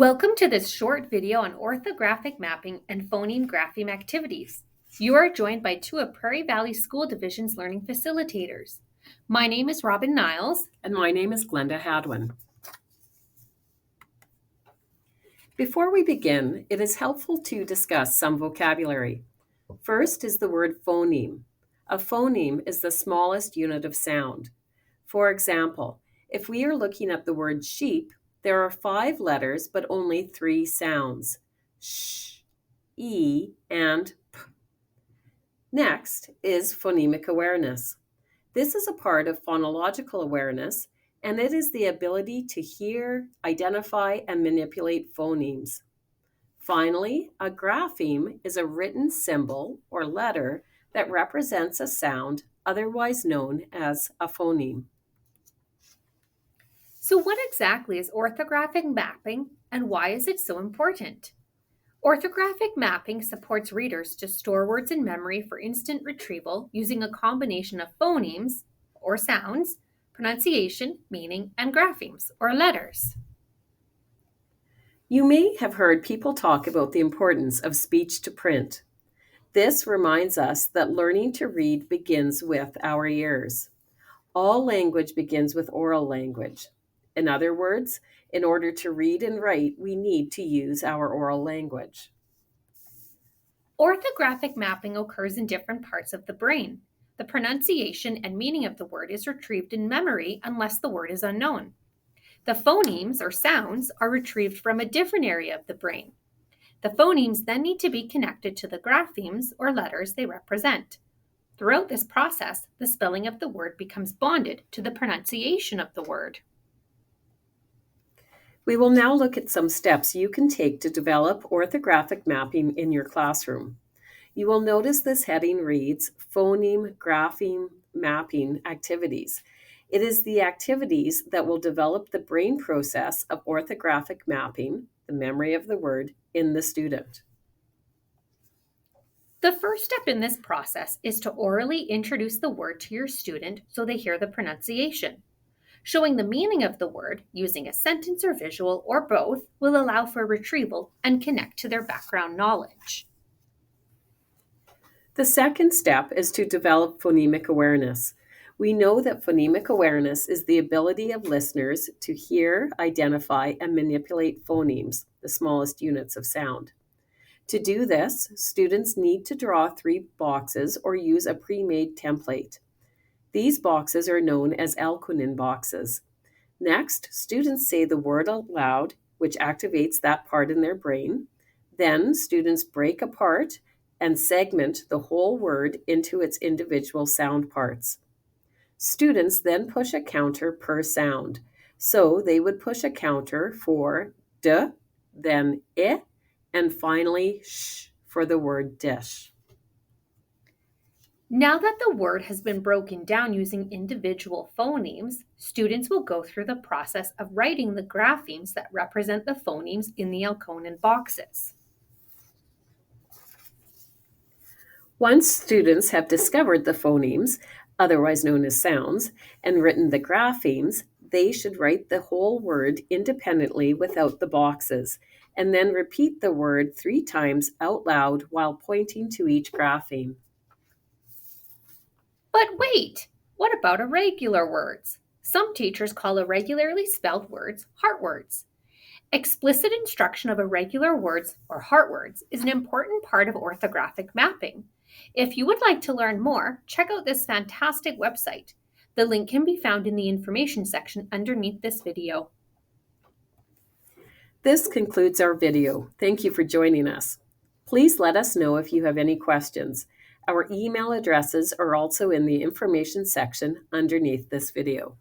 Welcome to this short video on orthographic mapping and phoneme-grapheme activities. You are joined by two of Prairie Valley School Division's learning facilitators. My name is Robin Niles. And my name is Glenda Hadwin. Before we begin, it is helpful to discuss some vocabulary. First is the word phoneme. A phoneme is the smallest unit of sound. For example, if we are looking at the word sheep, there are 5 letters but only 3 sounds: sh, e, and p. Next is phonemic awareness. This is a part of phonological awareness, and it is the ability to hear, identify, and manipulate phonemes. Finally, a grapheme is a written symbol or letter that represents a sound, otherwise known as a phoneme. So what exactly is orthographic mapping and why is it so important? Orthographic mapping supports readers to store words in memory for instant retrieval using a combination of phonemes, or sounds, pronunciation, meaning, and graphemes, or letters. You may have heard people talk about the importance of speech to print. This reminds us that learning to read begins with our ears. All language begins with oral language. In other words, in order to read and write, we need to use our oral language. Orthographic mapping occurs in different parts of the brain. The pronunciation and meaning of the word is retrieved in memory unless the word is unknown. The phonemes, or sounds, are retrieved from a different area of the brain. The phonemes then need to be connected to the graphemes, or letters they represent. Throughout this process, the spelling of the word becomes bonded to the pronunciation of the word. We will now look at some steps you can take to develop orthographic mapping in your classroom. You will notice this heading reads phoneme-grapheme mapping activities. It is the activities that will develop the brain process of orthographic mapping, the memory of the word, in the student. The first step in this process is to orally introduce the word to your student so they hear the pronunciation. Showing the meaning of the word using a sentence or visual or both will allow for retrieval and connect to their background knowledge. The second step is to develop phonemic awareness. We know that phonemic awareness is the ability of listeners to hear, identify, and manipulate phonemes, the smallest units of sound. To do this, students need to draw 3 boxes or use a pre-made template. These boxes are known as Alcuin boxes. Next, students say the word out loud, which activates that part in their brain. Then, students break apart and segment the whole word into its individual sound parts. Students then push a counter per sound. So they would push a counter for d, then I, and finally sh for the word dish. Now that the word has been broken down using individual phonemes, students will go through the process of writing the graphemes that represent the phonemes in the Alcuin boxes. Once students have discovered the phonemes, otherwise known as sounds, and written the graphemes, they should write the whole word independently without the boxes, and then repeat the word 3 times out loud while pointing to each grapheme. But wait, what about irregular words? Some teachers call irregularly spelled words heart words. Explicit instruction of irregular words, or heart words, is an important part of orthographic mapping. If you would like to learn more, check out this fantastic website. The link can be found in the information section underneath this video. This concludes our video. Thank you for joining us. Please let us know if you have any questions. Our email addresses are also in the information section underneath this video.